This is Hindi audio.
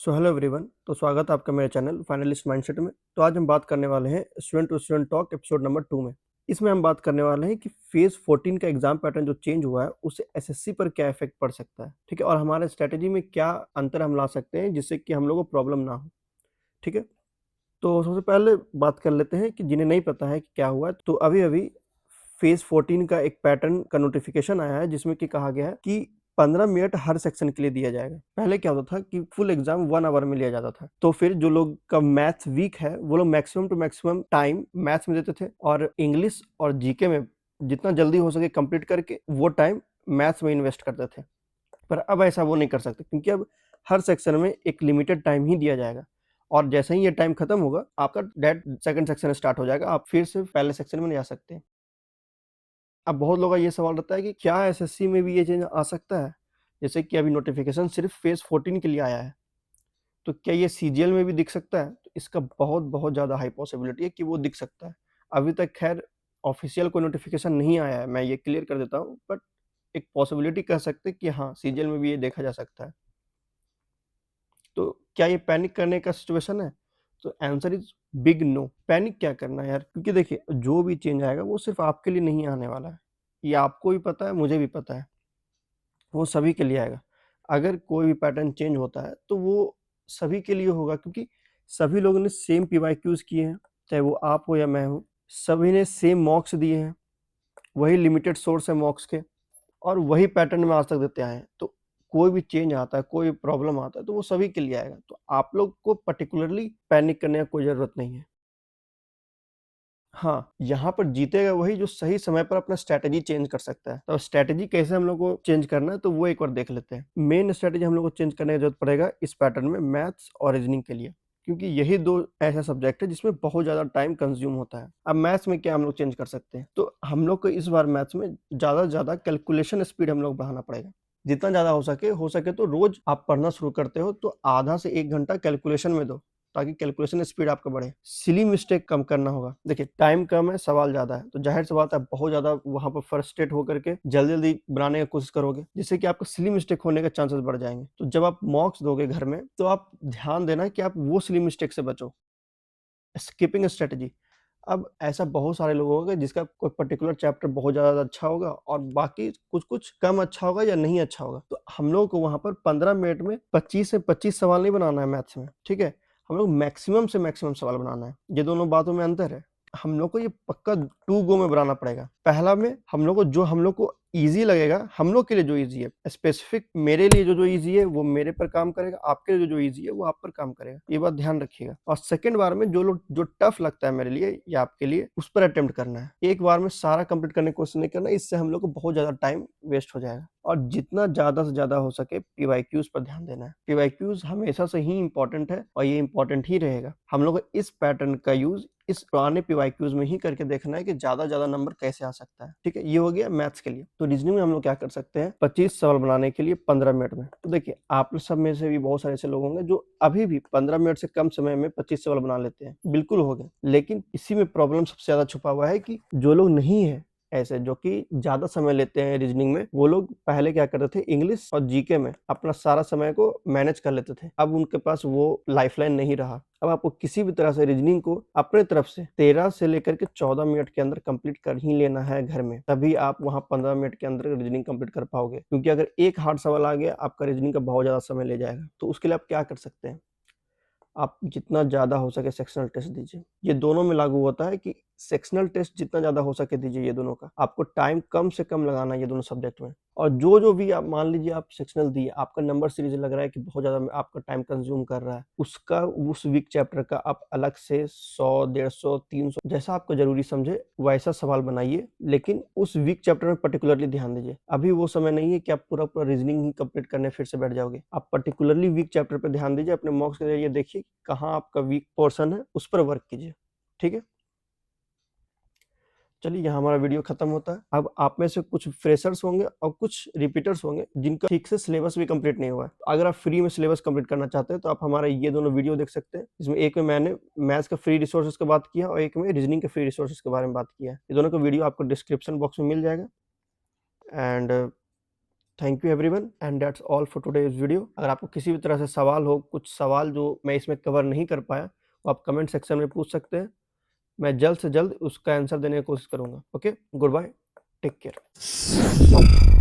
So hello everyone. तो स्वागत है आपका मेरे चैनल फाइनलिस्ट माइंडसेट में। तो आज हम बात करने वाले हैं student to student talk episode number 2 में। इसमें हम बात करने वाले हैं कि फेज 14 का एग्जाम पैटर्न जो चेंज हुआ है उससे एसएससी पर क्या इफेक्ट पड़ सकता है, ठीक है, और हमारे स्ट्रेटेजी में क्या अंतर हम ला सकते हैं जिससे कि हम लोगों को प्रॉब्लम ना हो। ठीक है, तो सबसे पहले बात कर लेते हैं कि जिन्हें नहीं पता है कि क्या हुआ है। तो अभी अभी फेज 14 का एक पैटर्न का नोटिफिकेशन आया है जिसमें कि कहा गया है कि 15 मिनट हर सेक्शन के लिए दिया जाएगा। पहले क्या होता था कि फुल एग्जाम 1 आवर में लिया जाता था, तो फिर जो लोग का मैथ्स वीक है वो लोग maximum to maximum time maths में देते थे और इंग्लिश और जीके में जितना जल्दी हो सके कंप्लीट करके वो टाइम मैथ्स में इन्वेस्ट करते थे। पर अब ऐसा वो नहीं कर सकते क्योंकि अब हर सेक्शन में एक लिमिटेड टाइम ही दिया जाएगा और जैसे ही ये टाइम खत्म होगा आपका डायरेक्ट सेकंड सेक्शन स्टार्ट हो जाएगा, आप फिर से पहले सेक्शन में नहीं आ सकते। अब बहुत लोगों का ये सवाल रहता है कि क्या एसएससी में भी ये चेंज आ सकता है? जैसे कि अभी नोटिफिकेशन सिर्फ फेज 14 के लिए आया है, तो क्या ये सीजीएल में भी दिख सकता है? तो इसका बहुत ज़्यादा हाई पॉसिबिलिटी है कि वो दिख सकता है। अभी तक खैर ऑफिशियल कोई नोटिफिकेशन नहीं आया है, मैं ये क्लियर कर देता हूँ, बट एक पॉसिबिलिटी कह सकते हैं कि हाँ, सीजीएल में भी ये देखा जा सकता है। तो क्या ये पैनिक करने का सिचुएशन है? तो answer is big no. Panic क्या करना है यार, क्योंकि देखिए जो भी चेंज आएगा वो सिर्फ आपके लिए नहीं आने वाला है। ये आपको भी पता है, मुझे भी पता है, वो सभी के लिए आएगा। अगर कोई भी पैटर्न चेंज होता है तो वो सभी के लिए होगा क्योंकि सभी लोगों ने सेम पीवाईक्यूज किए हैं, चाहे वो आप हो या मैं हूँ। सभी ने सेम मॉक्स दिए हैं, वही लिमिटेड सोर्स है मॉक्स के और वही पैटर्न में आज तक देते आए हैं। तो कोई भी चेंज आता है, कोई प्रॉब्लम आता है तो वो सभी के लिए आएगा। तो आप लोग को पर्टिकुलरली पैनिक करने का कोई ज़रूरत नहीं है। हाँ, यहाँ पर जीतेगा वही जो सही समय पर अपना स्ट्रैटेजी चेंज कर सकता है। तो स्ट्रैटेजी कैसे हम लोग को चेंज करना है तो वो एक बार देख लेते हैं। मेन स्ट्रैटेजी हम लोग को चेंज करने की ज़रूरत पड़ेगा इस पैटर्न में मैथ्स और रीजनिंग के लिए, क्योंकि यही 2 ऐसा सब्जेक्ट है जिसमें बहुत ज़्यादा टाइम कंज़्यूम होता है। अब मैथ्स में क्या हम लोग चेंज कर सकते हैं? तो हम लोग को इस बार मैथ्स में ज़्यादा से ज़्यादा कैलकुलेशन स्पीड हम लोग बढ़ाना पड़ेगा। जितना ज़्यादा हो सके तो रोज़ आप पढ़ना शुरू करते हो तो आधा से 1 घंटा कैलकुलेशन में दो, ताकि कैलकुलेशन स्पीड आपका बढ़े। सिली मिस्टेक कम करना होगा। देखिए टाइम कम है, सवाल ज़्यादा है, तो ज़ाहिर-सी बात है आप बहुत ज़्यादा वहाँ पर फ्रस्ट्रेट होकर के जल्दी-जल्दी बनाने की कोशिश करोगे, जिससे कि आपका सिली मिस्टेक होने के चांसेस बढ़ जाएँगे। तो जब आप मॉक्स दोगे घर में, तो आप ध्यान देना कि आप वो सिली मिस्टेक से बचो। Skipping strategy. अब ऐसा बहुत सारे लोग होंगे जिसका कोई पर्टिकुलर चैप्टर बहुत ज़्यादा अच्छा होगा और बाकी कुछ-कुछ कम अच्छा होगा या नहीं अच्छा होगा। तो हम लोगों को वहाँ पर 15 मिनट में 25 से 25 सवाल नहीं बनाना है मैथ्स में, ठीक है? हम लोग मैक्सिमम से मैक्सिमम सवाल बनाना है। ये दोनों बातों में अंतर है। हम लोग को ये पक्का 2 गो में बनाना पड़ेगा। पहला में हम लोग को ईज़ी लगेगा, हम लोग के लिए जो ईज़ी है, स्पेसिफिक मेरे लिए जो ईज़ी है वो मेरे पर काम करेगा, आपके लिए जो ईज़ी है वो आप पर काम करेगा। ये बात ध्यान रखिएगा। और सेकंड बार में जो टफ लगता है मेरे लिए या आपके लिए उस पर अटेम्प्ट करना है। एक बार में सारा कंप्लीट करने की कोशिश नहीं करना, इससे हम लोग को बहुत ज़्यादा टाइम वेस्ट हो जाएगा। और जितना ज़्यादा से ज़्यादा हो सके पीवाईक्यूज़ पर ध्यान देना है। पीवाईक्यूज़ हमेशा से ही इम्पोर्टेंट है और ये इम्पोर्टेंट ही रहेगा। हम लोग को इस पैटर्न का यूज़ इस पुराने पीवाईक्यूज़ में ही करके देखना है कि ज़्यादा नंबर कैसे आ सकता है। ठीक है? ये हो गया मैथ्स के लिए। तो रीजनिंग में हम लोग क्या कर सकते हैं, 25 सवाल बनाने के लिए 15 मिनट में। तो देखिए आप लोग सब में से भी बहुत सारे ऐसे लोग होंगे जो अभी भी 15 मिनट से कम समय में 25 सवाल बना लेते हैं। बिल्कुल हो गए। लेकिन इसी में प्रॉब्लम सबसे ज़्यादा छुपा हुआ है कि जो लोग नहीं है ऐसे, जो कि ज़्यादा समय लेते हैं रीजनिंग में, वो लोग पहले क्या करते थे इंग्लिश और जीके में अपना सारा समय को मैनेज कर लेते थे। अब उनके पास वो लाइफलाइन नहीं रहा। अब आपको किसी भी तरह से रीजनिंग को अपने तरफ से 13 से लेकर के 14 मिनट के अंदर कंप्लीट कर ही लेना है घर में, तभी आप वहाँ 15 मिनट के अंदर रीजनिंग कंप्लीट कर पाओगे। क्योंकि अगर एक हार्ड सवाल आ गया, आपका रीजनिंग का बहुत ज़्यादा समय ले जाएगा। तो उसके लिए आप क्या कर सकते हैं? आप जितना ज़्यादा हो सके सेक्शनल टेस्ट दीजिए। ये दोनों में लागू होता है कि सेक्शनल टेस्ट जितना ज़्यादा हो सके दीजिए ये दोनों का। आपको टाइम कम से कम लगाना है ये दोनों सब्जेक्ट में। और जो भी आप मान लीजिए आप सेक्शनल दिए, आपका नंबर सीरीज़ लग रहा है कि बहुत ज़्यादा आपका टाइम कंज़्यूम कर रहा है, उसका उस वीक चैप्टर का आप अलग से 100, 150, 300 जैसा आपको ज़रूरी समझे वैसा सवाल बनाइए, लेकिन उस वीक चैप्टर में पर्टिकुलरली ध्यान दीजिए। अभी वो समय नहीं है कि आप पूरा रीजनिंग ही कंप्लीट करने फिर से बैठ जाओगे। आप पर्टिकुलरली वीक चैप्टर पे ध्यान दीजिए, अपने मॉक्स के ज़रिए देखिए कहाँ आपका वीक पोर्शन है, उस पर वर्क कीजिए। ठीक है? चलिए यहाँ हमारा वीडियो खत्म होता है। अब आप में से कुछ फ्रेशर्स होंगे और कुछ रिपीटर्स होंगे जिनका ठीक से सिलेबस भी कंप्लीट नहीं हुआ है। अगर आप फ्री में सिलेबस कंप्लीट करना चाहते हैं तो आप हमारा ये दोनों वीडियो देख सकते हैं। इसमें एक में मैंने मैथ्स का फ्री रिसोर्सेज की बात किया और एक में रीजनिंग के फ्री रिसोर्सेज के बारे में बात किया है। ये दोनों का वीडियो आपको डिस्क्रिप्शन बॉक्स में मिल जाएगा। And thank you everyone and that's all for today's video. अगर आपको किसी भी तरह से सवाल हो, कुछ सवाल जो मैं इसमें कवर नहीं कर पाया, तो आप कमेंट सेक्शन में पूछ सकते हैं। मैं जल्द से जल्द उसका आंसर देने की कोशिश करूँगा। Okay, good bye, take care.